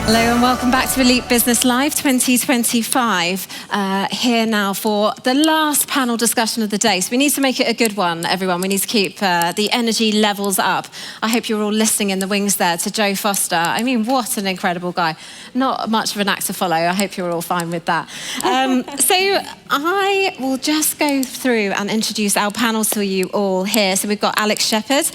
Hello and welcome back to Elite Business Live 2025. Here now for the last panel discussion of the day. So we need to make it a good one, everyone. We need to keep the energy levels up. I hope you're all listening in the wings there to Joe Foster. I mean, what an incredible guy. Not much of an act to follow. I hope you're all fine with that. So I will just go through and introduce our panel to you all here. So we've got Alex Shepherd.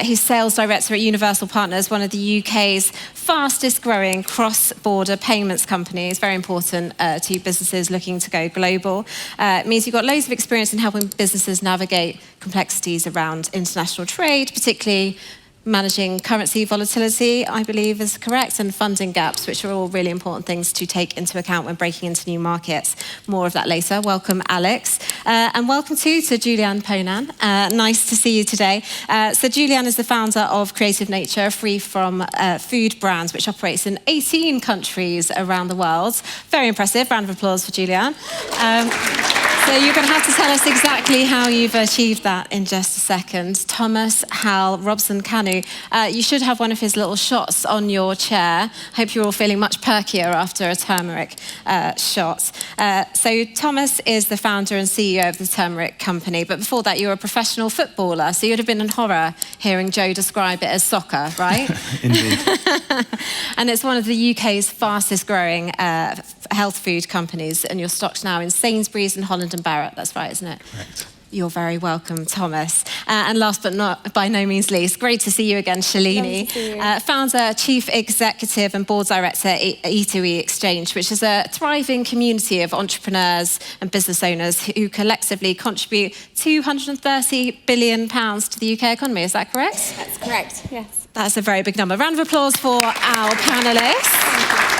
He's Sales Director at Universal Partners, one of the UK's fastest growing cross-border payments companies, very important to businesses looking to go global. It means you've got loads of experience in helping businesses navigate complexities around international trade, particularly managing currency volatility, I believe is correct, and funding gaps, which are all really important things to take into account when breaking into new markets. More of that later. Welcome, Alex. And welcome to Julianne Ponan. Nice to see you today. So Julianne is the founder of Creative Nature, free from food brands, which operates in 18 countries around the world. Very impressive. Round of applause for Julianne. So you're going to have to tell us exactly how you've achieved that in just a second. Thomas Hal Robson-Kanu. You should have one of his little shots on your chair. Hope you're all feeling much perkier after a turmeric shot. So Thomas is the founder and CEO of the Turmeric company, but before that you were a professional footballer, so you'd have been in horror hearing Joe describe it as soccer, right? Indeed. And it's one of the UK's fastest growing health food companies, and you're stocked now in Sainsbury's and Holland and Barrett, that's right, isn't it? Correct. You're very welcome, Thomas. And last but not by no means least, great to see you again, Shalini. Founder, Chief Executive and Board Director at E2E Exchange, which is a thriving community of entrepreneurs and business owners who collectively contribute £230 billion to the UK economy. Is that correct? That's correct, yes. That's a very big number. Round of applause for our panellists.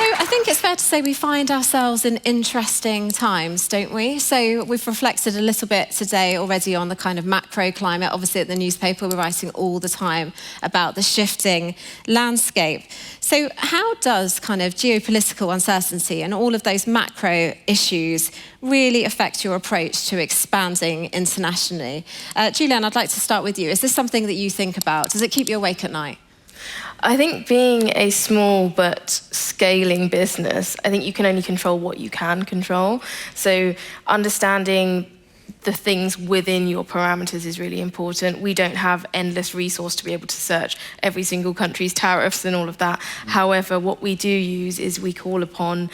I think it's fair to say we find ourselves in interesting times, don't we? So we've reflected a little bit today already on the kind of macro climate. Obviously at the newspaper we're writing all the time about the shifting landscape. So how does kind of geopolitical uncertainty and all of those macro issues really affect your approach to expanding internationally? Julianne, I'd like to start with you. Is this something that you think about? Does it keep you awake at night? I think being a small but scaling business, I think you can only control what you can control. So understanding the things within your parameters is really important. We don't have endless resource to be able to search every single country's tariffs and all of that. However, what we do use is we call upon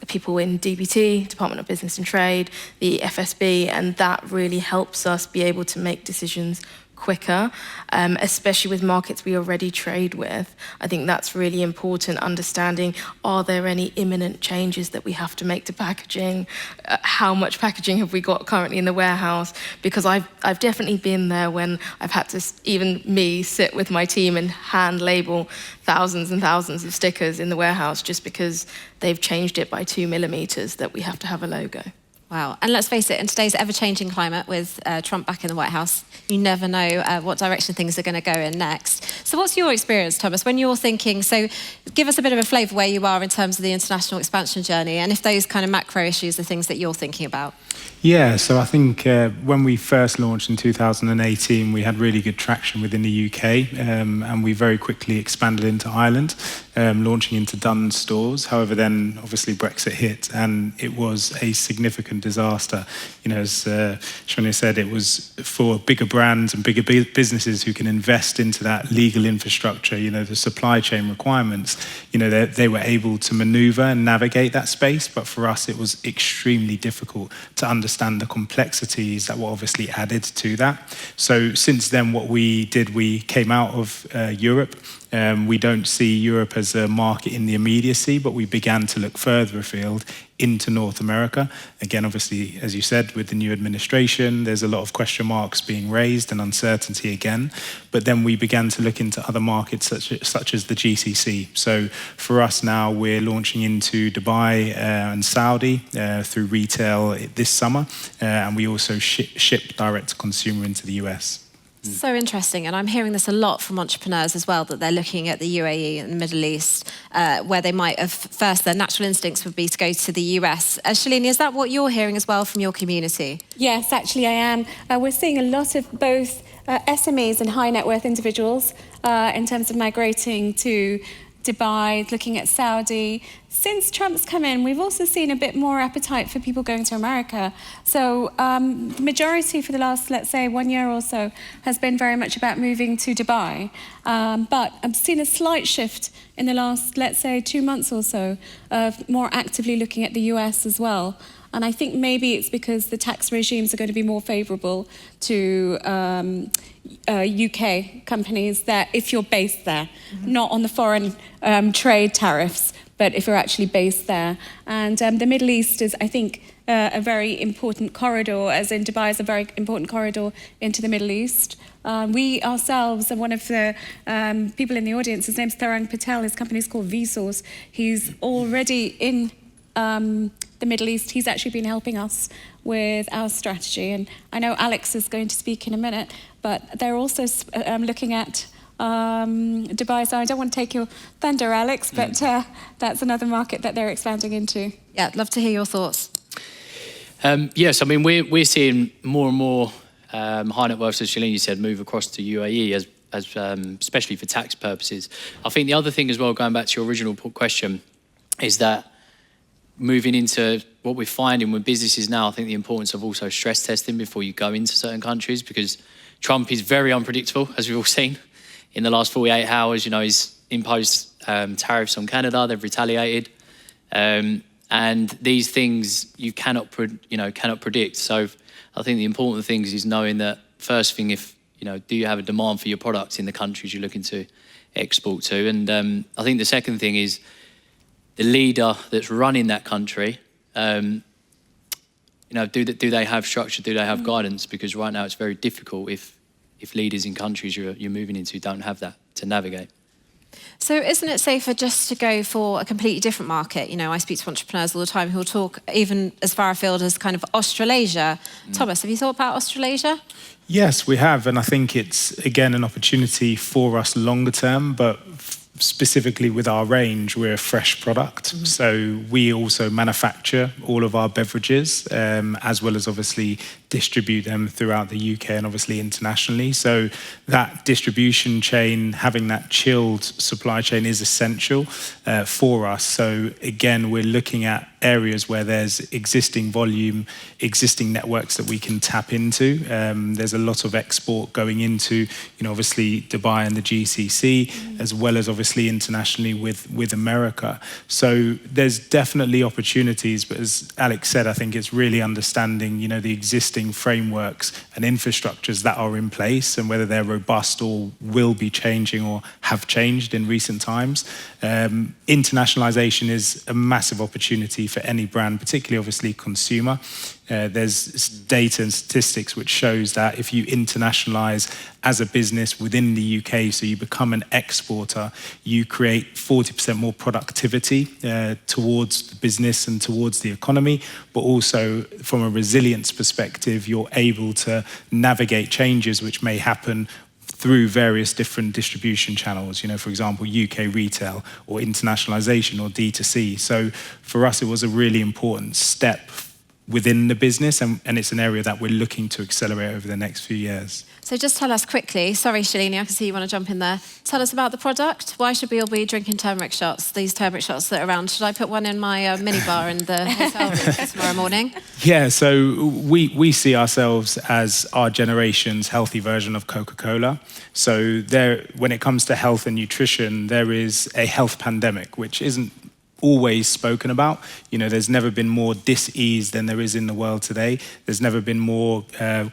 people in DBT, Department of Business and Trade, the FSB, and that really helps us be able to make decisions quicker, especially with markets we already trade with. I think that's really important, understanding, are there any imminent changes that we have to make to packaging? How much packaging have we got currently in the warehouse? Because I've definitely been there when I've had to, even me, sit with my team and hand label thousands and thousands of stickers in the warehouse just because they've changed it by 2 millimeters that we have to have a logo. Wow. And let's face it, in today's ever-changing climate with Trump back in the White House, you never know what direction things are going to go in next. So what's your experience, Thomas, when you're thinking, so give us a bit of a flavour where you are in terms of the international expansion journey and if those kind of macro issues are things that you're thinking about? Yeah, so I think when we first launched in 2018, we had really good traction within the UK and we very quickly expanded into Ireland, launching into Dunnes stores. However, then obviously Brexit hit and it was a significant disaster. You know, as Shalini said, it was for bigger brands and bigger businesses who can invest into that legal infrastructure, you know, the supply chain requirements. You know, they were able to maneuver and navigate that space, but for us it was extremely difficult to understand the complexities that were obviously added to that. So since then, what we did, we came out of Europe. We don't see Europe as a market in the immediacy, but we began to look further afield into North America. Again, obviously, as you said, with the new administration, there's a lot of question marks being raised and uncertainty again. But then we began to look into other markets such as the GCC. So for us now, we're launching into Dubai and Saudi through retail this summer. And we also ship direct to consumer into the US. So interesting, and I'm hearing this a lot from entrepreneurs as well, that they're looking at the UAE and the Middle East, where they might have first, their natural instincts would be to go to the US. Shalini, is that what you're hearing as well from your community? Yes, actually I am. We're seeing a lot of both SMEs and high net worth individuals in terms of migrating to Dubai, looking at Saudi. Since Trump's come in, we've also seen a bit more appetite for people going to America. So the majority for the last, let's say, 1 year or so has been very much about moving to Dubai. But I've seen a slight shift in the last, let's say, 2 months or so of more actively looking at the US as well. And I think maybe it's because the tax regimes are going to be more favourable to UK companies that if you're based there, not on the foreign trade tariffs, but if you're actually based there. And the Middle East is, I think, a very important corridor, as in Dubai is a very important corridor into the Middle East. We ourselves, and one of the people in the audience, his name's Tarang Patel, his company is called Vsauce. He's already in the Middle East. He's actually been helping us with our strategy. And I know Alex is going to speak in a minute, but they're also looking at Dubai. So I don't want to take your thunder, Alex, but that's another market that they're expanding into. Yeah, I'd love to hear your thoughts. Yes, I mean, we're seeing more and more high net worths, as Shalini said, move across to UAE, as especially for tax purposes. I think the other thing as well, going back to your original question, is that moving into what we're finding with businesses now, I think the importance of also stress testing before you go into certain countries, because Trump is very unpredictable, as we've all seen. In the last 48 hours, he's imposed tariffs on Canada, they've retaliated. And these things you cannot predict. So I think the important thing is knowing that first thing, do you have a demand for your products in the countries you're looking to export to? And I think the second thing is the leader that's running that country, do they have structure? Do they have guidance? Because right now it's very difficult if leaders in countries you're moving into don't have that to navigate. So isn't it safer just to go for a completely different market? I speak to entrepreneurs all the time who will talk even as far afield as kind of Australasia. Thomas, have you thought about Australasia? Yes, we have. And I think it's, again, an opportunity for us longer term, but specifically with our range, we're a fresh product. So we also manufacture all of our beverages, as well as obviously distribute them throughout the UK and obviously internationally. So that distribution chain, having that chilled supply chain is essential for us. So again, we're looking at areas where there's existing volume, existing networks that we can tap into. There's a lot of export going into, obviously Dubai and the GCC, as well as obviously internationally with America. So there's definitely opportunities, but as Alex said, I think it's really understanding, the existing frameworks and infrastructures that are in place and whether they're robust or will be changing or have changed in recent times. Internationalization is a massive opportunity for any brand, particularly obviously consumer. There's data and statistics which shows that if you internationalize as a business within the UK, so you become an exporter, you create 40% more productivity towards the business and towards the economy, but also from a resilience perspective, you're able to navigate changes which may happen through various different distribution channels, for example, UK retail or internationalization or D2C. So for us, it was a really important step within the business, and it's an area that we're looking to accelerate over the next few years. So just tell us quickly, sorry Shalini, I can see you want to jump in there. Tell us about the product. Why should we all be drinking turmeric shots, these turmeric shots that are around? Should I put one in my minibar in the hotel room tomorrow morning? Yeah, so we see ourselves as our generation's healthy version of Coca-Cola. So when it comes to health and nutrition, there is a health pandemic, which isn't always spoken about. There's never been more dis-ease than there is in the world today. There's never been more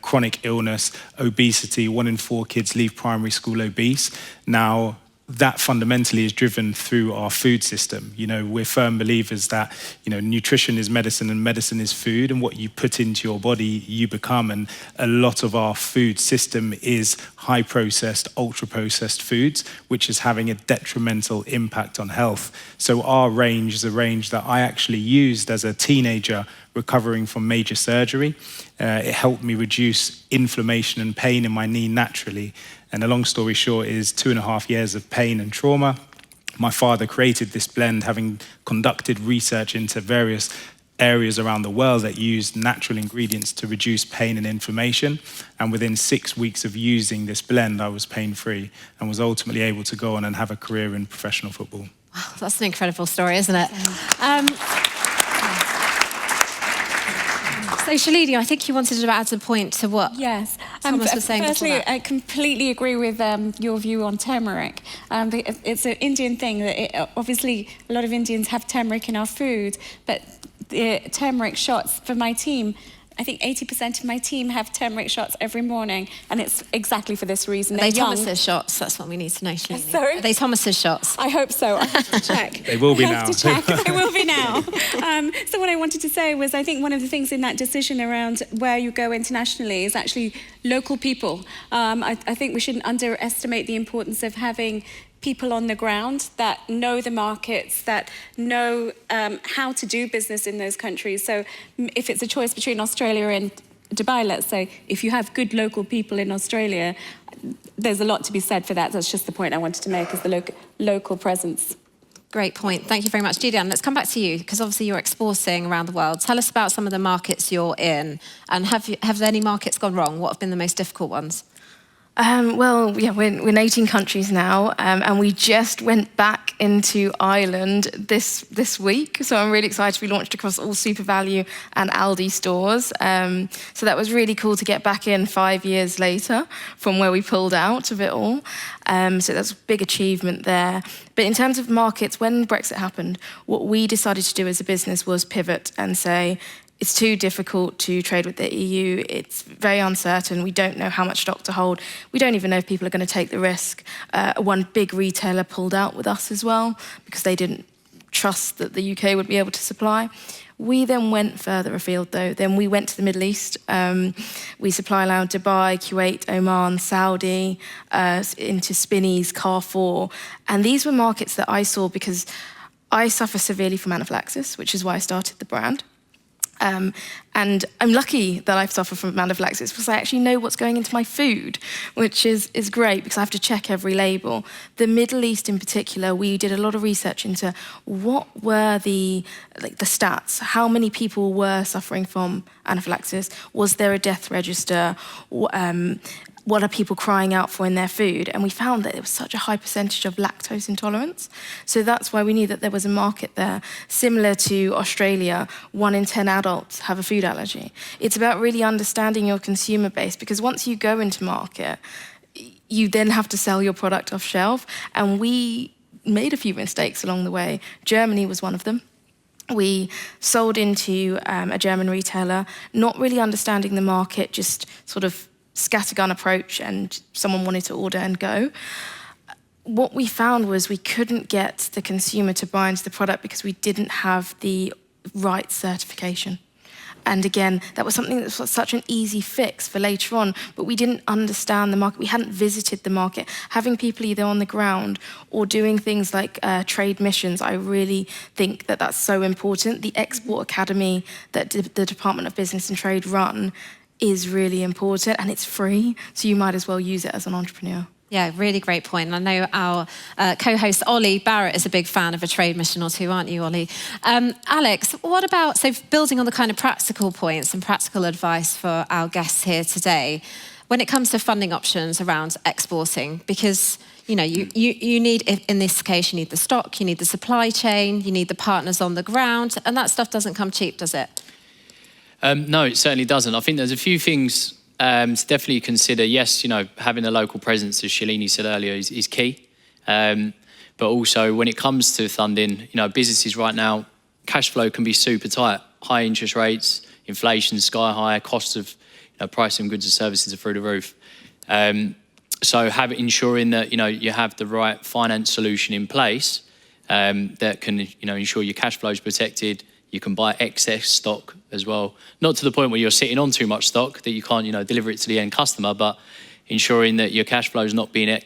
chronic illness, obesity. 1 in 4 kids leave primary school obese. Now, that fundamentally is driven through our food system. We're firm believers that, nutrition is medicine and medicine is food, and what you put into your body, you become. And a lot of our food system is high processed, ultra processed foods, which is having a detrimental impact on health. So our range is a range that I actually used as a teenager recovering from major surgery. It helped me reduce inflammation and pain in my knee naturally. And the long story short is 2.5 years of pain and trauma. My father created this blend, having conducted research into various areas around the world that used natural ingredients to reduce pain and inflammation. And within 6 weeks of using this blend, I was pain-free and was ultimately able to go on and have a career in professional football. Wow, that's an incredible story, isn't it? So, Shalini, I think you wanted to add a point to what Thomas was saying. Firstly, I completely agree with your view on turmeric. It's an Indian thing that obviously a lot of Indians have turmeric in our food, but the turmeric shots for my team, I think 80% of my team have turmeric shots every morning, and it's exactly for this reason. Are they Thomas's shots? That's what we need to know, Shalini. Sorry? Are they Thomas's shots? I hope so. I have to check. They will be now. I have to check. They will be now. So what I wanted to say was, I think one of the things in that decision around where you go internationally is actually local people. I think we shouldn't underestimate the importance of having people on the ground that know the markets, that know how to do business in those countries. So if it's a choice between Australia and Dubai, let's say, if you have good local people in Australia, there's a lot to be said for that. That's just the point I wanted to make, is the local presence. Great point. Thank you very much. Julianne, let's come back to you, because obviously you're exporting around the world. Tell us about some of the markets you're in, and have any markets gone wrong? What have been the most difficult ones? Well, yeah, we're in 18 countries now, and we just went back into Ireland this week. So I'm really excited. We launched across all Super Value and Aldi stores. So that was really cool to get back in 5 years later from where we pulled out of it all. So that's a big achievement there. But in terms of markets, when Brexit happened, what we decided to do as a business was pivot and say, it's too difficult to trade with the EU. It's very uncertain. We don't know how much stock to hold. We don't even know if people are going to take the risk. One big retailer pulled out with us as well because they didn't trust that the UK would be able to supply. We then went further afield, though. Then we went to the Middle East. We supply now Dubai, Kuwait, Oman, Saudi, into Spinneys, Carrefour. And these were markets that I saw because I suffer severely from anaphylaxis, which is why I started the brand. And I'm lucky that I've suffered from anaphylaxis because I actually know what's going into my food, which is great because I have to check every label. The Middle East in particular, we did a lot of research into what were the stats, how many people were suffering from anaphylaxis, was there a death register, what are people crying out for in their food? And we found that there was such a high percentage of lactose intolerance. So that's why we knew that there was a market there. Similar to Australia, 1 in 10 adults have a food allergy. It's about really understanding your consumer base, because once you go into market, you then have to sell your product off shelf. And we made a few mistakes along the way. Germany was one of them. We sold into a German retailer, not really understanding the market, just sort of scattergun approach, and someone wanted to order and go. What we found was we couldn't get the consumer to buy into the product because we didn't have the right certification. And again, that was something that was such an easy fix for later on, but we didn't understand the market. We hadn't visited the market. Having people either on the ground or doing things like trade missions, I really think that that's so important. The Export Academy that the Department of Business and Trade run is really important, and it's free, so you might as well use it as an entrepreneur. Yeah, really great point. And I know our co-host Ollie Barrett is a big fan of a trade mission or two, aren't you, Ollie? Alex, what about, so building on the kind of practical points and practical advice for our guests here today, when it comes to funding options around exporting, because you know, you need, in this case, you need the stock, you need the supply chain, you need the partners on the ground, and that stuff doesn't come cheap, does it? No, it certainly doesn't. I think there's a few things to definitely consider. Yes, you know, having a local presence, as Shalini said earlier, is key. But also, when it comes to funding, you know, businesses right now, cash flow can be super tight. High interest rates, inflation sky high, costs of price of goods and services are through the roof. So ensuring that you have the right finance solution in place that can ensure your cash flow is protected. You can buy excess stock as well, not to the point where you're sitting on too much stock that you can't deliver it to the end customer, but ensuring that your cash flow is not being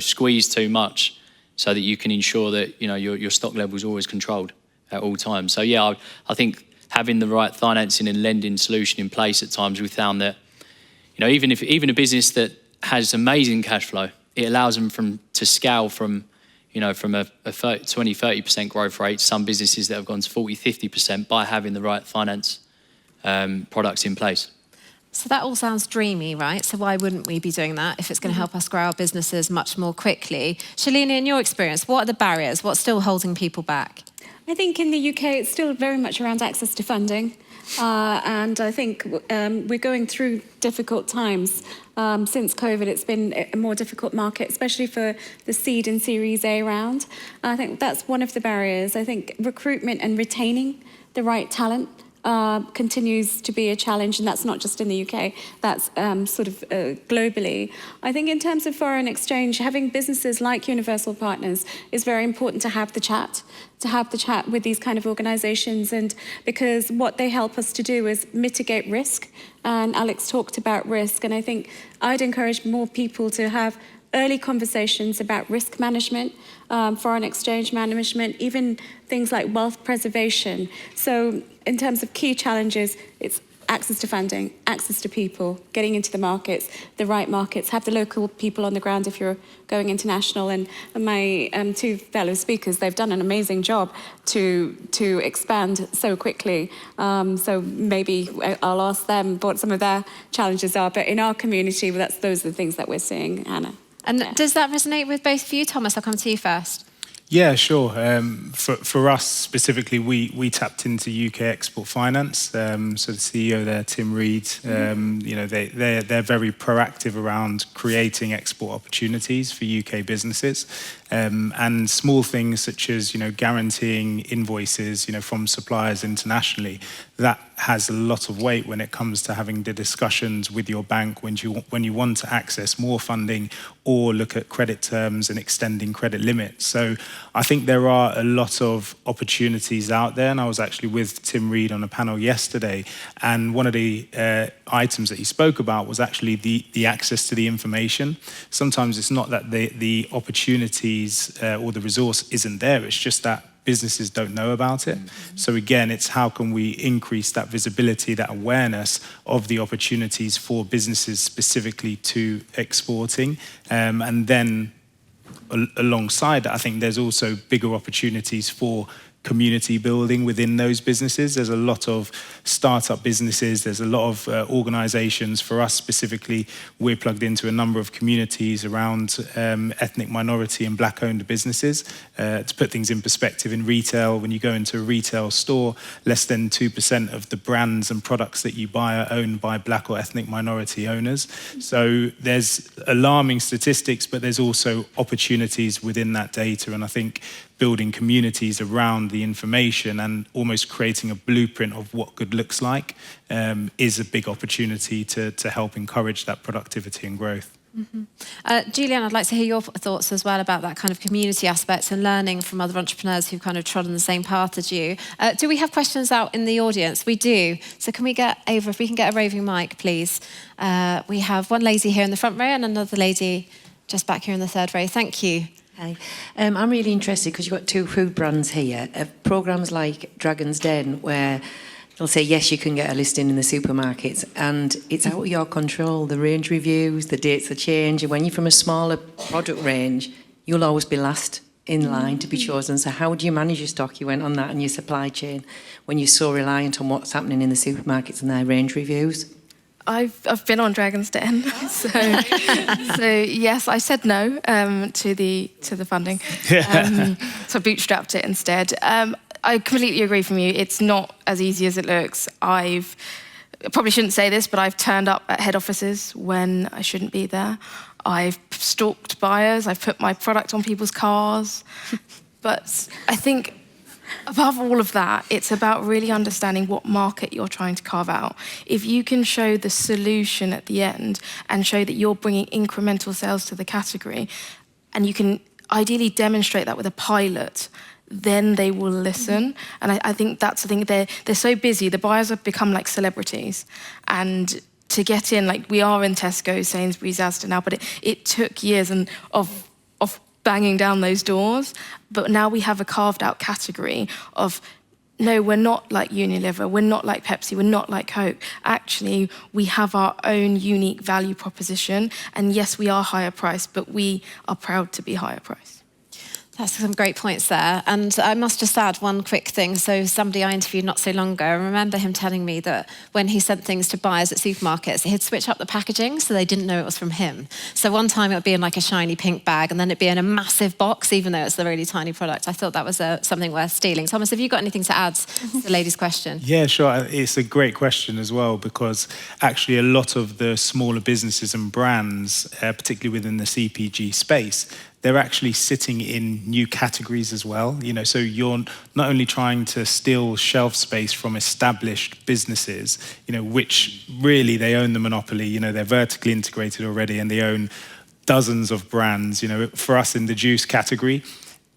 squeezed too much, so that you can ensure that your stock level is always controlled at all times. So yeah, I think having the right financing and lending solution in place at times, we found that, even a business that has amazing cash flow, it allows them to scale from a 20-30% growth rate, some businesses that have gone to 40-50% by having the right finance products in place. So that all sounds dreamy, right? So why wouldn't we be doing that if it's going to help us grow our businesses much more quickly? Shalini, in your experience, what are the barriers? What's still holding people back? I think in the UK it's still very much around access to funding. And I think we're going through difficult times. Since COVID, it's been a more difficult market, especially for the seed and Series A round. I think that's one of the barriers. I think recruitment and retaining the right talent continues to be a challenge, and that's not just in the UK, that's globally. I think in terms of foreign exchange, having businesses like Universal Partners is very important to have the chat with these kind of organisations, and because what they help us to do is mitigate risk, and Alex talked about risk, and I think I'd encourage more people to have early conversations about risk management, foreign exchange management, even things like wealth preservation. So in terms of key challenges, it's access to funding, access to people, getting into the markets, the right markets, have the local people on the ground if you're going international. And my two fellow speakers, they've done an amazing job to expand so quickly. So maybe I'll ask them what some of their challenges are. But in our community, those are the things that we're seeing, Hannah. And does that resonate with both of you? Thomas, I'll come to you first. Yeah, sure. For us specifically, we tapped into UK Export Finance. So the CEO there, Tim Reed, they're very proactive around creating export opportunities for UK businesses, and small things such as guaranteeing invoices from suppliers internationally. That has a lot of weight when it comes to having the discussions with your bank when you want to access more funding or look at credit terms and extending credit limits. So I think there are a lot of opportunities out there, and I was actually with Tim Reed on a panel yesterday, and one of the items that he spoke about was actually the access to the information. Sometimes it's not that the opportunities or the resource isn't there, it's just that businesses don't know about it. So again, it's how can we increase that visibility, that awareness of the opportunities for businesses specifically to exporting. And then alongside that, I think there's also bigger opportunities for community building within those businesses. There's a lot of startup businesses, there's a lot of organisations. For us specifically, we're plugged into a number of communities around ethnic minority and black-owned businesses. To put things in perspective, in retail, when you go into a retail store, less than 2% of the brands and products that you buy are owned by black or ethnic minority owners. So there's alarming statistics, but there's also opportunities within that data, and I think building communities around the information and almost creating a blueprint of what good looks like is a big opportunity to help encourage that productivity and growth. Mm-hmm. Julianne, I'd like to hear your thoughts as well about that kind of community aspect and learning from other entrepreneurs who've kind of trodden the same path as you. Do we have questions out in the audience? We do. So can we get Ava, if we can get a roving mic, please. We have one lady here in the front row and another lady just back here in the third row. Thank you. Hi. I'm really interested because you've got two food brands here. Programs like Dragon's Den, where they'll say, yes, you can get a listing in the supermarkets, and it's out of your control. The range reviews, the dates are changed, and when you're from a smaller product range, you'll always be last in line to be chosen. So how do you manage your stock? You went on that and your supply chain when you're so reliant on what's happening in the supermarkets and their range reviews. I've been on Dragon's Den, so yes, I said no to the funding, so I bootstrapped it instead. I completely agree from you. It's not as easy as it looks. I probably shouldn't say this, but I've turned up at head offices when I shouldn't be there. I've stalked buyers. I've put my product on people's cars. But I think above all of that, it's about really understanding what market you're trying to carve out. If you can show the solution at the end and show that you're bringing incremental sales to the category, and you can ideally demonstrate that with a pilot, then they will listen. And I think that's the thing. They're so busy. The buyers have become like celebrities. And to get in, like we are in Tesco, Sainsbury's, Asda now, but it took years of banging down those doors. But now we have a carved out category of no, we're not like Unilever, we're not like Pepsi, we're not like Coke. Actually, we have our own unique value proposition. And yes, we are higher priced, but we are proud to be higher priced. That's some great points there. And I must just add one quick thing. So somebody I interviewed not so long ago, I remember him telling me that when he sent things to buyers at supermarkets, he'd switch up the packaging so they didn't know it was from him. So one time it would be in like a shiny pink bag and then it'd be in a massive box, even though it's a really tiny product. I thought that was something worth stealing. Thomas, have you got anything to add to the lady's question? Yeah, sure. It's a great question as well, because actually a lot of the smaller businesses and brands, particularly within the CPG space, they're actually sitting in new categories as well. You know, so you're not only trying to steal shelf space from established businesses, you know, which really they own the monopoly. You know, they're vertically integrated already and they own dozens of brands. You know, for us in the juice category,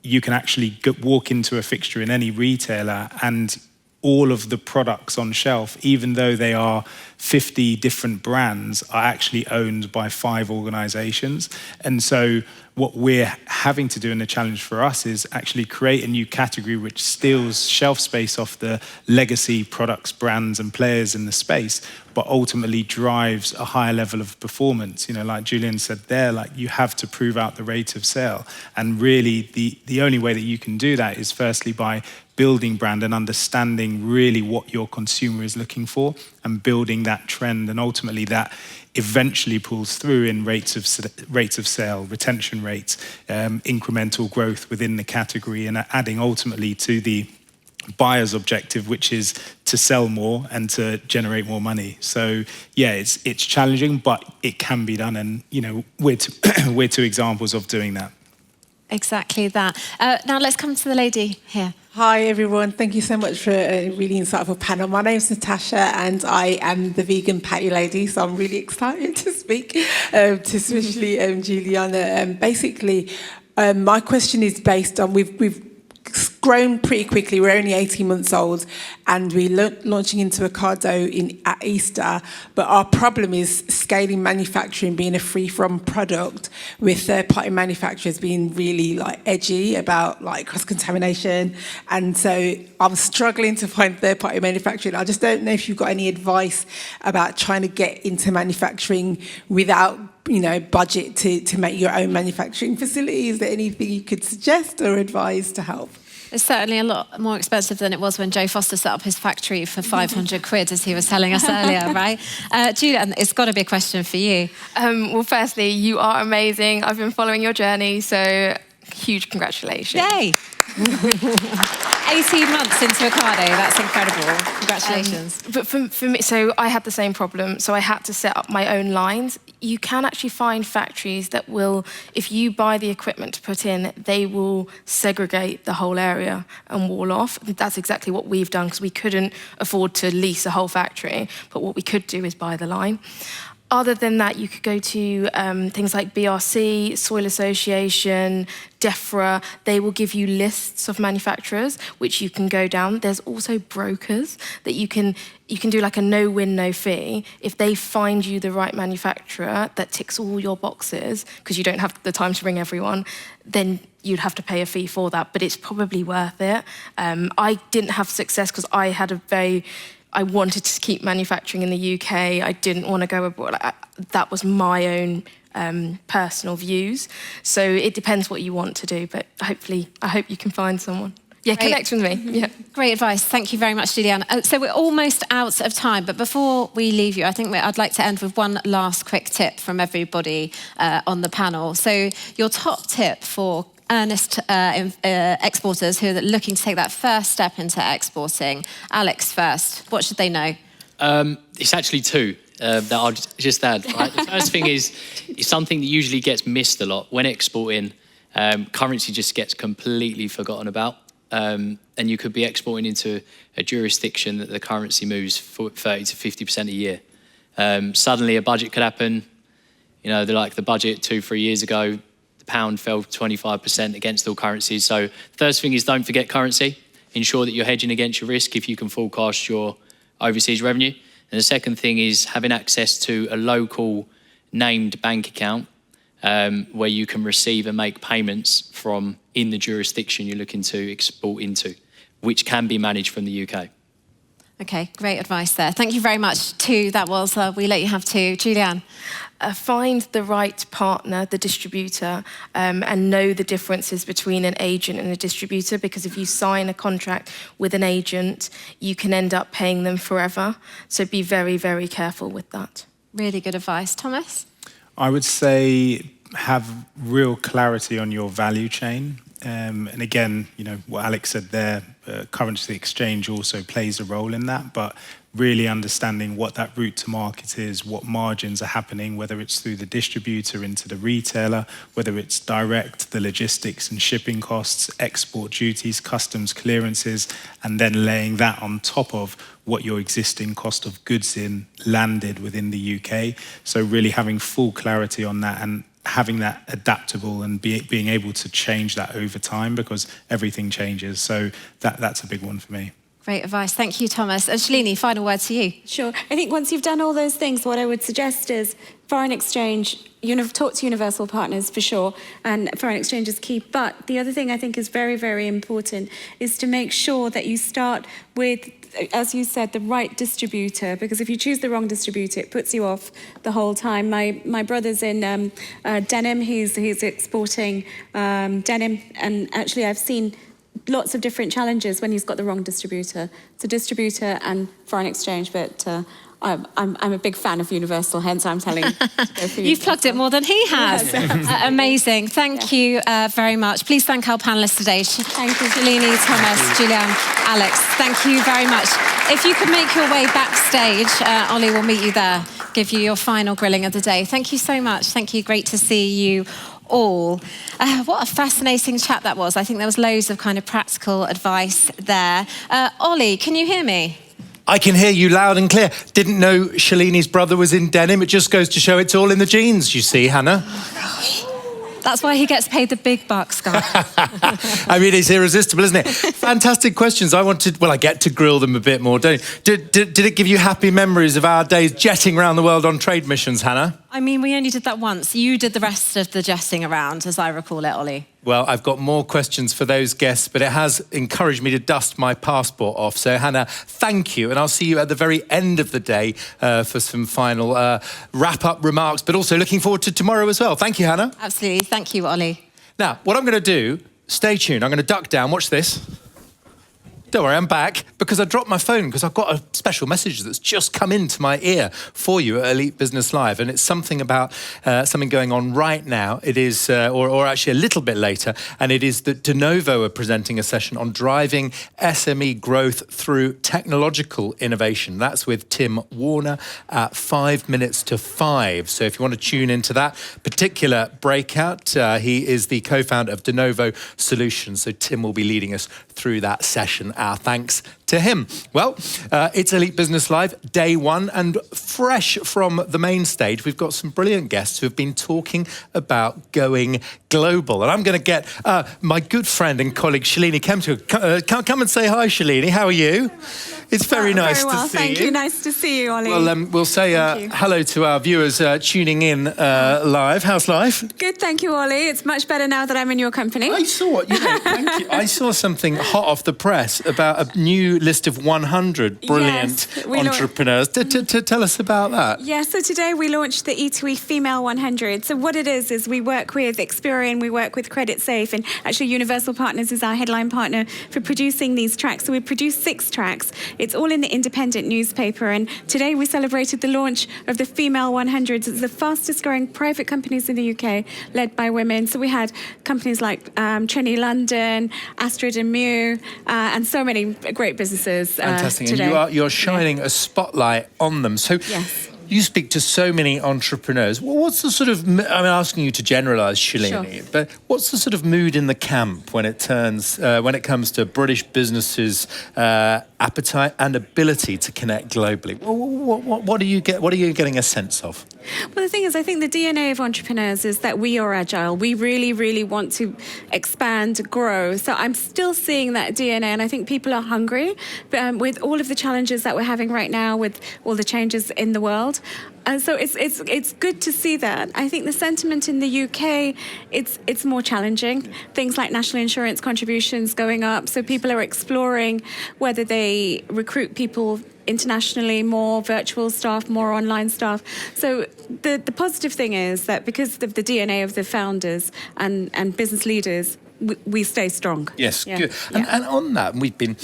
you can actually walk into a fixture in any retailer and all of the products on shelf, even though they are 50 different brands, are actually owned by 5 organizations. And so what we're having to do, and the challenge for us, is actually create a new category which steals shelf space off the legacy products, brands and players in the space, but ultimately drives a higher level of performance. You know, like Julian said there, like you have to prove out the rate of sale. And really the only way that you can do that is firstly by building brand and understanding really what your consumer is looking for and building that trend, and ultimately that eventually pulls through in rates of sale, retention rates, incremental growth within the category, and adding ultimately to the buyer's objective, which is to sell more and to generate more money. So yeah, it's challenging, but it can be done, and you know we're two examples of doing that. Exactly that. Now let's come to the lady here. Hi everyone, thank you so much for a really insightful panel. My name's Natasha and I am the vegan patty lady, so I'm really excited to speak to especially Julianne. Basically, my question is based on we've grown pretty quickly. We're only 18 months old and we're launching into Ocado at Easter, but our problem is scaling manufacturing, being a free-from product, with third-party manufacturers being really like edgy about like cross-contamination. And so I'm struggling to find third-party manufacturing. I just don't know if you've got any advice about trying to get into manufacturing without, you know, budget to make your own manufacturing facility. Is there anything you could suggest or advise to help? It's certainly a lot more expensive than it was when Joe Foster set up his factory for 500 quid, as he was telling us earlier, right? Julianne, it's got to be a question for you. Well, firstly, you are amazing. I've been following your journey, so huge congratulations. Yay! 18 months into Ocado, that's incredible. Congratulations. But for me, so I had the same problem, so I had to set up my own lines. You can actually find factories that will, if you buy the equipment to put in, they will segregate the whole area and wall off. That's exactly what we've done, because we couldn't afford to lease a whole factory, but what we could do is buy the line. Other than that, you could go to things like BRC, Soil Association, DEFRA. They will give you lists of manufacturers, which you can go down. There's also brokers that you can do like a no-win, no-fee. If they find you the right manufacturer that ticks all your boxes, because you don't have the time to ring everyone, then you'd have to pay a fee for that, but it's probably worth it. I didn't have success because I wanted to keep manufacturing in the UK. I didn't want to go abroad. That was my own personal views. So it depends what you want to do, but I hope you can find someone. Yeah, Great. Connect with me. Yeah. Great advice. Thank you very much, Julianne. So we're almost out of time, but before we leave you, I think I'd like to end with one last quick tip from everybody on the panel. So your top tip for earnest exporters who are looking to take that first step into exporting. Alex first, what should they know? It's actually 2 that I'll just add. Right? The first thing is something that usually gets missed a lot. When exporting, currency just gets completely forgotten about. And you could be exporting into a jurisdiction that the currency moves 30 to 50% a year. Suddenly a budget could happen. You know, the budget 2-3 years ago, the pound fell 25% against all currencies. So the first thing is don't forget currency. Ensure that you're hedging against your risk if you can forecast your overseas revenue. And the second thing is having access to a local named bank account where you can receive and make payments from in the jurisdiction you're looking to export into. which can be managed from the UK. Okay, great advice there. Thank you very much. Two, that was, we let you have two. Julianne? Find the right partner, the distributor, and know the differences between an agent and a distributor, because if you sign a contract with an agent, you can end up paying them forever. So be very, very careful with that. Really good advice. Thomas? I would say have real clarity on your value chain. And again, you know, what Alex said there, currency exchange also plays a role in that, but really understanding what that route to market is, what margins are happening, whether it's through the distributor into the retailer, whether it's direct, the logistics and shipping costs, export duties, customs clearances, and then laying that on top of what your existing cost of goods in landed within the UK. So really having full clarity on that and having that adaptable and being able to change that over time, because everything changes. So that's a big one for me. Great advice. Thank you, Thomas. And Shalini, final word to you. Sure. I think once you've done all those things, what I would suggest is foreign exchange, talk to universal partners for sure, and foreign exchange is key. But the other thing I think is very, very important is to make sure that you start with, as you said, the right distributor, because if you choose the wrong distributor, it puts you off the whole time. My brother's in denim. He's exporting denim, and actually I've seen lots of different challenges when he's got the wrong distributor. So distributor and foreign exchange, but I'm a big fan of Universal, hence I'm telling you to go for You've plugged it more than he has. Yes. Amazing. Thank you very much. Please thank our panellists today. Thank you. Shalini, Thomas, Julianne, Alex. Thank you very much. If you could make your way backstage, Ollie will meet you there, give you your final grilling of the day. Thank you so much. Thank you. Great to see you all. What a fascinating chat that was. I think there was loads of kind of practical advice there. Ollie, can you hear me? I can hear you loud and clear. Didn't know Shalini's brother was in denim. It just goes to show it's all in the genes, you see, Hannah. That's why he gets paid the big bucks, guys. I mean, it's irresistible, isn't it? Fantastic questions. I get to grill them a bit more, don't you? Did it give you happy memories of our days jetting around the world on trade missions, Hannah? I mean, we only did that once. You did the rest of the jetting around, as I recall it, Ollie. Well, I've got more questions for those guests, but it has encouraged me to dust my passport off. So, Hannah, thank you. And I'll see you at the very end of the day for some final wrap-up remarks, but also looking forward to tomorrow as well. Thank you, Hannah. Absolutely. Thank you, Ollie. Now, what I'm going to do, stay tuned. I'm going to duck down. Watch this. Don't worry, I'm back, because I dropped my phone because I've got a special message that's just come into my ear for you at Elite Business Live, and it's something about something going on right now. It is, or actually a little bit later, and it is that De Novo are presenting a session on driving SME growth through technological innovation. That's with Tim Warner at 5 minutes to 5. So if you want to tune into that particular breakout, he is the co-founder of De Novo Solutions. So Tim will be leading us through that session. Our thanks to him. Well, it's Elite Business Live, day one, and fresh from the main stage, we've got some brilliant guests who have been talking about going global. And I'm going to get my good friend and colleague, Shalini Khemka. Come and say hi, Shalini. How are you? It's very nice to see you. Thank you. Nice to see you, Ollie. Well, we'll say hello to our viewers tuning in live. How's life? Good, thank you, Ollie. It's much better now that I'm in your company. I saw, thank you. I saw something hot off the press about a new list of 100 brilliant entrepreneurs. Tell us about that. Yeah, so today we launched the E2E Female 100. So what it is we work with Experian, we work with Credit Safe, and actually Universal Partners is our headline partner for producing these tracks. So we produced 6 tracks. It's all in the independent newspaper, and today we celebrated the launch of the Female 100. It's the fastest growing private companies in the UK, led by women. So we had companies like Trini London, Astrid and Mew, and so many great businesses Fantastic. today. And you're shining a spotlight on them. So yes. You speak to so many entrepreneurs. What's the sort of, I'm asking you to generalise, Shalini, Sure. but what's the sort of mood in the camp when it comes to British businesses' appetite and ability to connect globally? What are you getting a sense of? Well, the thing is, I think the DNA of entrepreneurs is that we are agile. We really, really want to expand, grow. So I'm still seeing that DNA, and I think people are hungry. But with all of the challenges that we're having right now, with all the changes in the world, And so it's good to see that. I think the sentiment in the UK, it's more challenging. Things like national insurance contributions going up, so people are exploring whether they recruit people internationally, more virtual staff, more online staff. So the positive thing is that because of the DNA of the founders and business leaders, we stay strong. Yes, Yeah. good. Yeah. And on that, we've been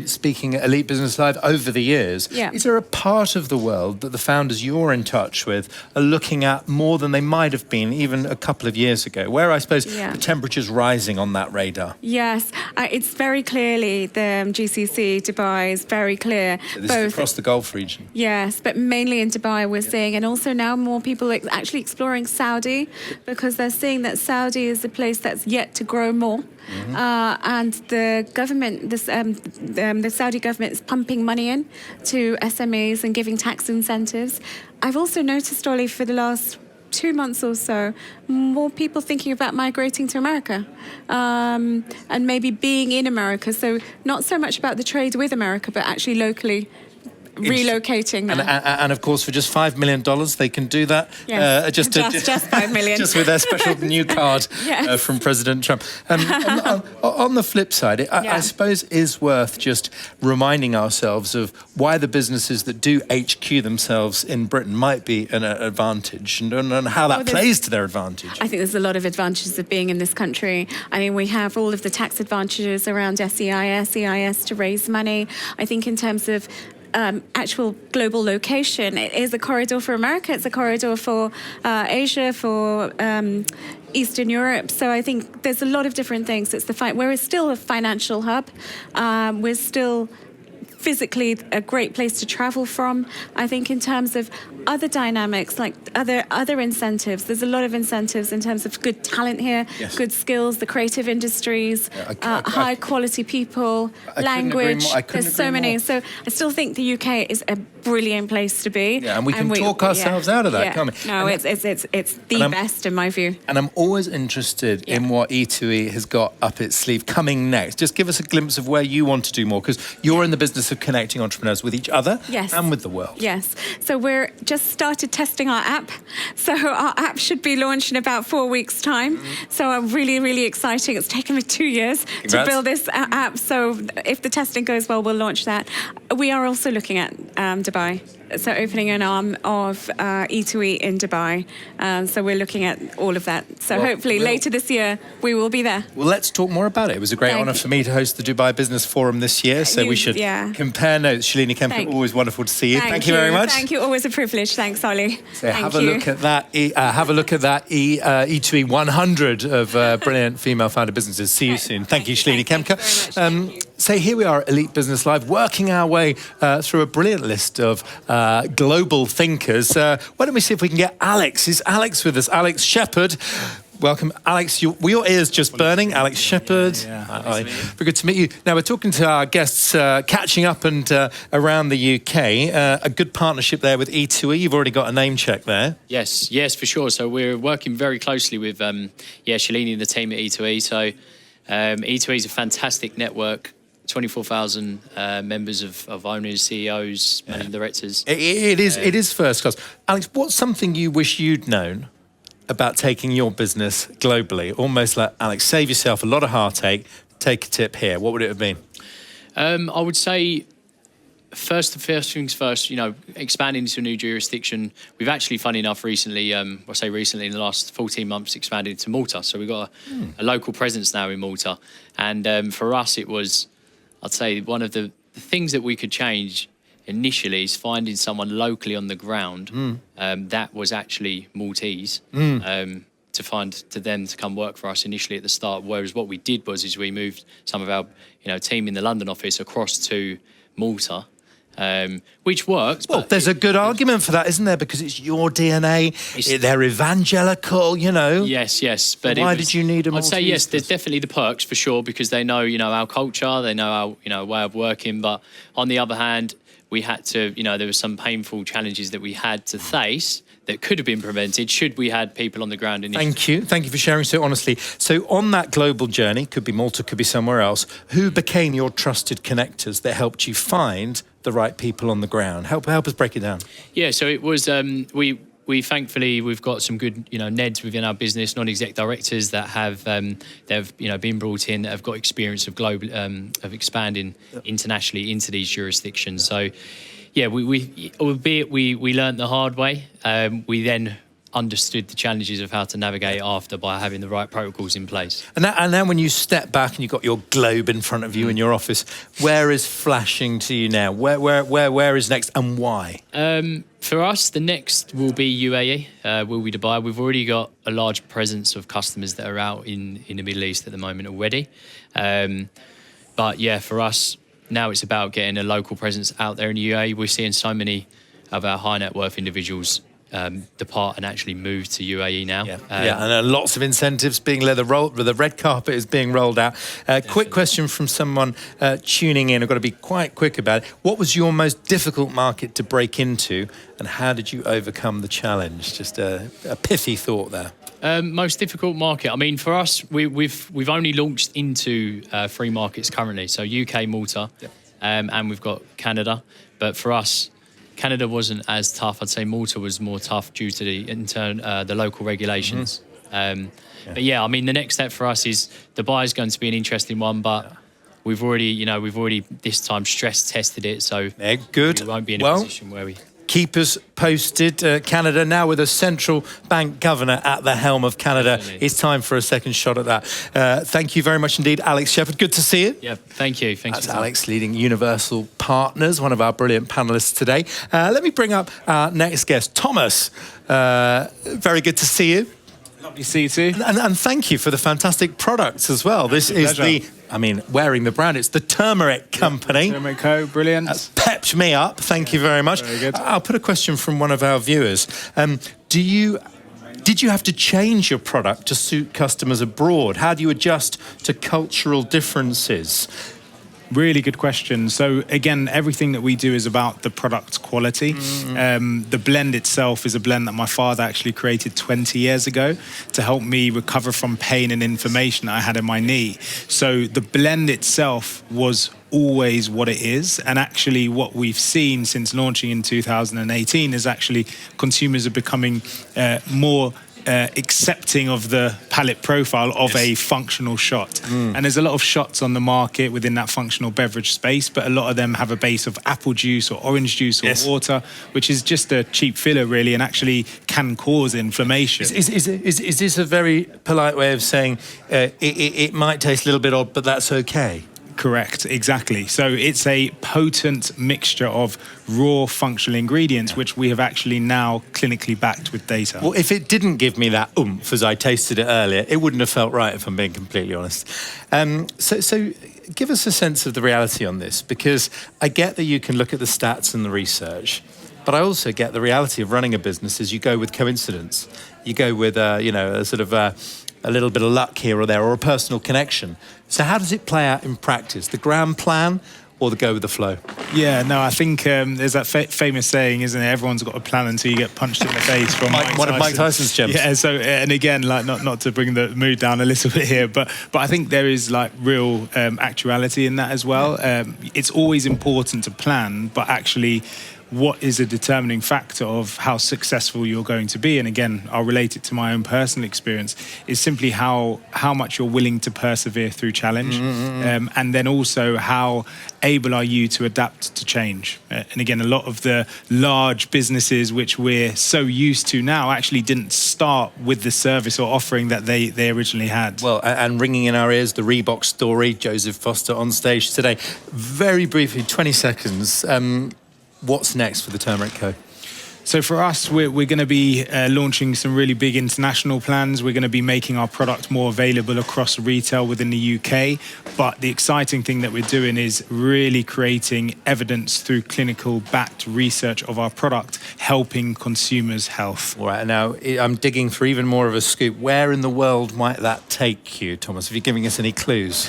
speaking at Elite Business Live over the years. Yeah. Is there a part of the world that the founders you're in touch with are looking at more than they might have been even a couple of years ago, where I suppose the temperature's rising on that radar? Yes, it's very clearly the GCC, Dubai is very clear. This is across the Gulf region. Yes, but mainly in Dubai we're seeing, and also now more people are actually exploring Saudi because they're seeing that Saudi is a place that's yet to grow more. Mm-hmm. And the government, the Saudi government is pumping money in to SMEs and giving tax incentives. I've also noticed, Ollie, for the last 2 months or so, more people thinking about migrating to America and maybe being in America. So not so much about the trade with America, but actually locally relocating there. And of course, for just $5 million, they can do that. Yes, just $5 million. Just with their special new card Yes. From President Trump. On the flip side, I suppose is worth just reminding ourselves of why the businesses that do HQ themselves in Britain might be an advantage and how that plays to their advantage. I think there's a lot of advantages of being in this country. I mean, we have all of the tax advantages around SEIS, EIS to raise money. I think in terms of actual global location, it is a corridor for America, it's a corridor for Asia, for Eastern Europe. So I think there's a lot of different things. We're still a financial hub. We're still physically a great place to travel from. I think in terms of other dynamics, like other incentives, there's a lot of incentives in terms of good talent here, good skills, the creative industries, high quality people, language. There's so many. So I still think the UK is a brilliant place to be. Yeah, and we can talk ourselves out of that, can't we? No, it's the best in my view. And I'm always interested in what E2E has got up its sleeve coming next. Just give us a glimpse of where you want to do more, because you're in the business of connecting entrepreneurs with each other and with the world. Yes. So we're just started testing our app. So our app should be launched in about 4 weeks' time. So I'm really, really exciting. It's taken me 2 years to build this app. So if the testing goes well, we'll launch that. We are also looking at Dubai. So opening an arm of E2E in Dubai. So we're looking at all of that. So hopefully later this year, we will be there. Well, let's talk more about it. It was a great honour for me to host the Dubai Business Forum this year. So we should compare notes. Shalini, Khemka, always wonderful to see you. Thank you very much. Thank you. Always a privilege. Thanks, Ollie. So have a look at that. Have a look at that E2E 100 of brilliant female founder businesses. See you soon. Thank you, Shalini Khemka. So here we are at Elite Business Live, working our way through a brilliant list of global thinkers. Why don't we see if we can get Alex? Is Alex with us? Alex Shepherd. Welcome, Alex. Were your ears just burning? Alex Shepherd. Hi. Very good to meet you. Now, we're talking to our guests, catching up and around the UK. A good partnership there with E2E. You've already got a name check there. Yes, for sure. So we're working very closely with Shalini and the team at E2E. So E2E is a fantastic network. 24,000 members of owners, CEOs, managing directors. It is first class. Alex, what's something you wish you'd known about taking your business globally? Almost like, Alex, save yourself a lot of heartache, take a tip here. What would it have been? I would say, first things first, expanding into a new jurisdiction. We've actually, funny enough, recently, in the last 14 months, expanded to Malta. So we've got a local presence now in Malta. And for us, it was, I'd say, one of the things that we could change initially is finding someone locally on the ground that was actually Maltese to them to come work for us initially at the start. Whereas what we did was we moved some of our team in the London office across to Malta. Which worked. Well, there's a good argument for that, isn't there? Because it's your DNA. They're evangelical, Yes. But why did you need them? I'd say yes. There's definitely the perks for sure, because they know, our culture, they know our, way of working. But on the other hand, we had to, there were some painful challenges that we had to face that could have been prevented should we had people on the ground initially. Thank you for sharing so honestly. So on that global journey, could be Malta, could be somewhere else, who became your trusted connectors that helped you find the right people on the ground? Help us break it down. Yeah, so it was we thankfully we've got some good NEDs within our business, non-exec directors that have they've been brought in that have got experience of global of expanding internationally into these jurisdictions. So yeah, albeit we learnt the hard way. We then understood the challenges of how to navigate after by having the right protocols in place. And now when you step back and you've got your globe in front of you in your office, where is flashing to you now? Where is next and why? For us, the next will be UAE, will be Dubai. We've already got a large presence of customers that are out in the Middle East at the moment already. But yeah, for us, now it's about getting a local presence out there in the UAE. We're seeing so many of our high net worth individuals depart and actually move to UAE now. And lots of incentives being the red carpet is being rolled out. Quick question from someone tuning in. I've got to be quite quick about it. What was your most difficult market to break into, and how did you overcome the challenge? Just a pithy thought there. Most difficult market. I mean, for us, we've only launched into 3 markets currently. So UK, Malta, and we've got Canada. But for us, Canada wasn't as tough. I'd say Malta was more tough due to the local regulations. But yeah, I mean, the next step for us is Dubai is going to be an interesting one, but we've already this time stress tested it, so good. We won't be in a position where we. Keep us posted. Canada now with a central bank governor at the helm of Canada. Definitely. It's time for a second shot at that. Thank you very much indeed, Alex Shepherd. Good to see you. Yeah, thank you. That's Alex, leading Universal Partners, one of our brilliant panellists today. Let me bring up our next guest, Thomas. Very good to see you. Lovely to see you too. And thank you for the fantastic products as well. This is wearing the brand, it's the Turmeric company. Turmeric Co, brilliant. That's pepped me up. Thank you very much. Very good. I'll put a question from one of our viewers. Did you have to change your product to suit customers abroad? How do you adjust to cultural differences? Really good question. So again, everything that we do is about the product quality. The blend itself is a blend that my father actually created 20 years ago to help me recover from pain and inflammation I had in my knee. So the blend itself was always what it is, and actually what we've seen since launching in 2018 is actually consumers are becoming more accepting of the palate profile of a functional shot. And there's a lot of shots on the market within that functional beverage space, but a lot of them have a base of apple juice or orange juice or water, which is just a cheap filler really, and actually can cause inflammation. Is this a very polite way of saying it might taste a little bit odd, but that's okay? Correct, exactly. So it's a potent mixture of raw functional ingredients, which we have actually now clinically backed with data. Well, if it didn't give me that oomph as I tasted it earlier, it wouldn't have felt right, if I'm being completely honest. So give us a sense of the reality on this, because I get that you can look at the stats and the research, but I also get the reality of running a business is you go with coincidence. You go with, a sort of a little bit of luck here or there, or a personal connection. So how does it play out in practice? The grand plan or the go with the flow? Yeah, no, I think there's that famous saying, isn't it? Everyone's got a plan until you get punched in the face from one of Mike Tyson's gems. Yeah, so, and again, like not to bring the mood down a little bit here, but I think there is like real actuality in that as well. It's always important to plan, but actually what is a determining factor of how successful you're going to be, and again, I'll relate it to my own personal experience, is simply how much you're willing to persevere through challenge, and then also how able are you to adapt to change. And again, a lot of the large businesses which we're so used to now actually didn't start with the service or offering that they originally had. Well, and ringing in our ears, the Reebok story, Joseph Foster on stage today. Very briefly, 20 seconds. What's next for the Turmeric Co? So for us, we're going to be launching some really big international plans. We're going to be making our product more available across retail within the UK. But the exciting thing that we're doing is really creating evidence through clinical backed research of our product, helping consumers' health. All right, now I'm digging for even more of a scoop. Where in the world might that take you, Thomas? If you're giving us any clues.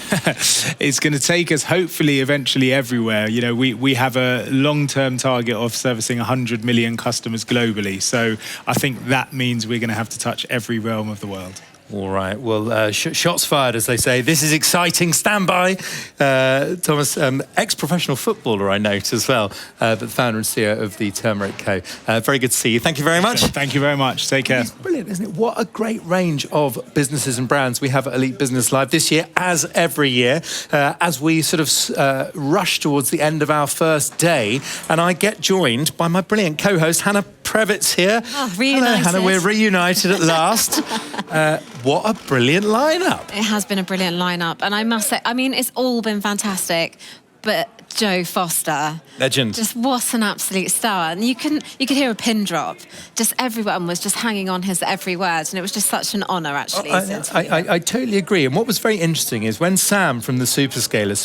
It's going to take us hopefully eventually everywhere. You know, we have a long-term target of servicing 100 million customers customers globally. So I think that means we're going to have to touch every realm of the world. All right. Well, shots fired, as they say. This is exciting. Stand by. Thomas, ex-professional footballer, I note as well, but the founder and CEO of the Turmeric Co. Very good to see you. Thank you very much. Thank you very much. Take care. It's brilliant, isn't it? What a great range of businesses and brands we have at Elite Business Live this year, as every year, as we sort of rush towards the end of our first day. And I get joined by my brilliant co-host, Hannah Prevett's here. Oh, reunited. Hello, Hannah. We're reunited at last. What a brilliant lineup. It has been a brilliant lineup. And I must say, I mean, it's all been fantastic. But Joe Foster, legend, just what an absolute star. And you could hear a pin drop. Just everyone was just hanging on his every word, and it was just such an honour, actually. I totally agree. And what was very interesting is when Sam from the Superscaler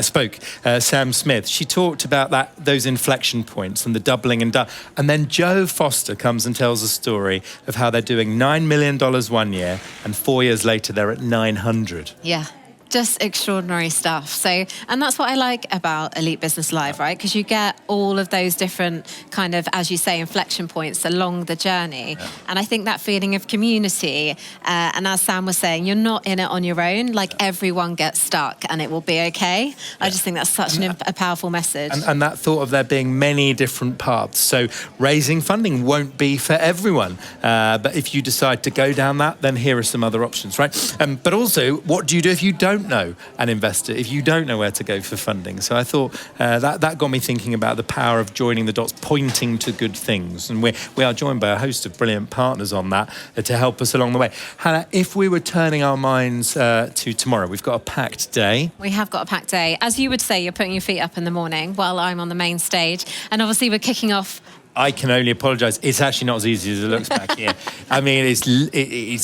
spoke, Sam Smith, she talked about those inflection points and the doubling and then Joe Foster comes and tells a story of how they're doing $9 million 1 year, and 4 years later they're at 900. Yeah. Just extraordinary stuff. So, and that's what I like about Elite Business Live, right? Because you get all of those different kind of, as you say, inflection points along the journey. Yeah. And I think that feeling of community, and as Sam was saying, you're not in it on your own. Like everyone gets stuck and it will be okay. Yeah. I just think that's such a powerful message. And that thought of there being many different paths. So raising funding won't be for everyone. But if you decide to go down that, then here are some other options, right? But also, what do you do if you don't know an investor, if you don't know where to go for funding? So I thought that got me thinking about the power of joining the dots, pointing to good things. And we are joined by a host of brilliant partners on that to help us along the way. Hannah, if we were turning our minds to tomorrow, we've got a packed day. We have got a packed day. As you would say, you're putting your feet up in the morning while I'm on the main stage. And obviously we're kicking off. I can only apologise. It's actually not as easy as it looks back here. I mean,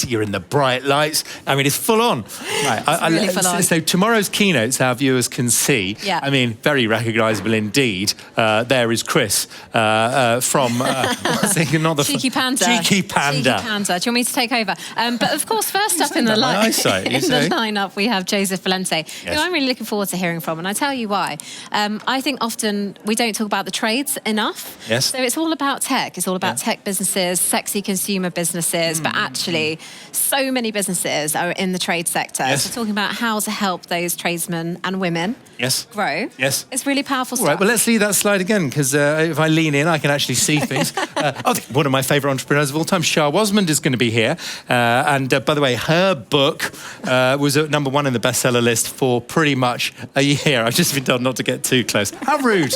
you're in the bright lights. I mean, it's full on. Right. Really full on. So tomorrow's keynotes, our viewers can see. Yeah. I mean, very recognisable indeed. There is Chris from Cheeky Panda. Cheeky Panda. Cheeky Panda. Do you want me to take over? But of course, first up in the lineup, we have Joseph Valente, who I'm really looking forward to hearing from, and I tell you why. I think often we don't talk about the trades enough. Yes. So it's all about tech. It's all about tech businesses, sexy consumer businesses, but actually so many businesses are in the trade sector. Yes. So talking about how to help those tradesmen and women grow. Yes. It's really powerful stuff. All right, well, let's see that slide again, because if I lean in, I can actually see things. One of my favourite entrepreneurs of all time, Shah Wasmond, is going to be here. And by the way, her book was at number 1 in the bestseller list for pretty much a year. I've just been told not to get too close. How rude.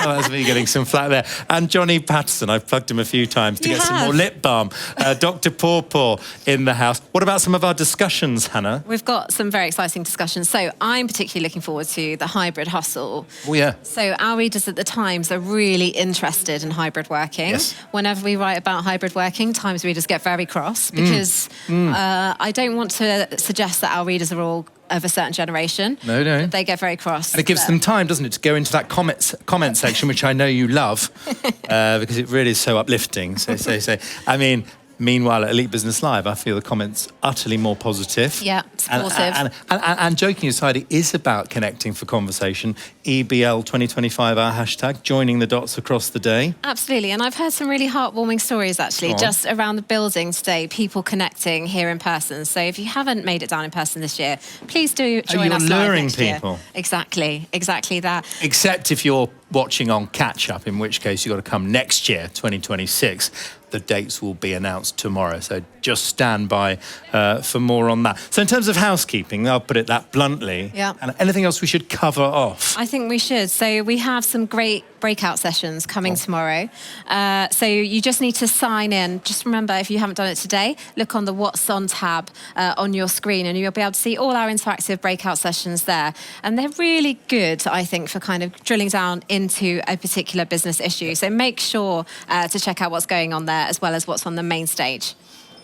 Oh, that's me getting some flack there. And Johnny Patterson, I've plugged him a few times to get some more lip balm. Dr. Paw in the house. What about some of our discussions, Hannah? We've got some very exciting discussions. So I'm particularly looking forward to the hybrid hustle. Oh, yeah. So our readers at the Times are really interested in hybrid working. Yes. Whenever we write about hybrid working, Times readers get very cross because I don't want to suggest that our readers are all of a certain generation. No. They get very cross. And it gives them time, doesn't it, to go into that comment section, which I know you love, because it really is so uplifting. So, I mean, meanwhile, at Elite Business Live, I feel the comments utterly more positive. Yeah, supportive. And joking aside, it is about connecting for conversation. EBL 2025, our hashtag, joining the dots across the day. Absolutely. And I've heard some really heartwarming stories, actually, just around the building today, people connecting here in person. So if you haven't made it down in person this year, please do join us live luring next people. Year. Exactly that. Except if you're watching on catch-up, in which case you've got to come next year, 2026. The dates will be announced tomorrow, so just stand by for more on that. So in terms of housekeeping, I'll put it that bluntly. Yeah. And anything else we should cover off? I think we should. So we have some great breakout sessions coming tomorrow. So you just need to sign in. Just remember, if you haven't done it today, look on the What's On tab on your screen and you'll be able to see all our interactive breakout sessions there. And they're really good, I think, for kind of drilling down into a particular business issue. So make sure to check out what's going on there as well as what's on the main stage.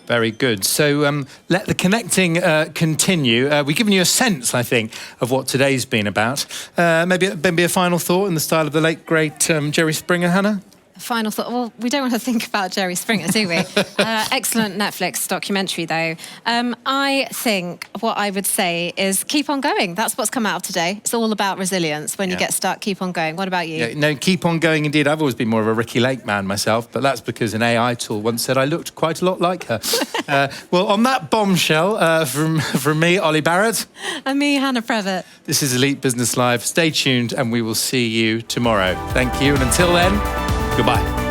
Very good. So let the connecting continue. We've given you a sense, I think, of what today's been about. Maybe a final thought in the style of the late, great Jerry Springer, Hannah? Final thought. Well, we don't want to think about Jerry Springer, do we? Excellent Netflix documentary, though. I think what I would say is keep on going. That's what's come out of today. It's all about resilience. When you get stuck, keep on going. What about you? Yeah, no, keep on going indeed. I've always been more of a Ricky Lake man myself, but that's because an AI tool once said I looked quite a lot like her. Well, on that bombshell, from me, Ollie Barrett. And me, Hannah Prevett. This is Elite Business Live. Stay tuned and we will see you tomorrow. Thank you. And until then, goodbye.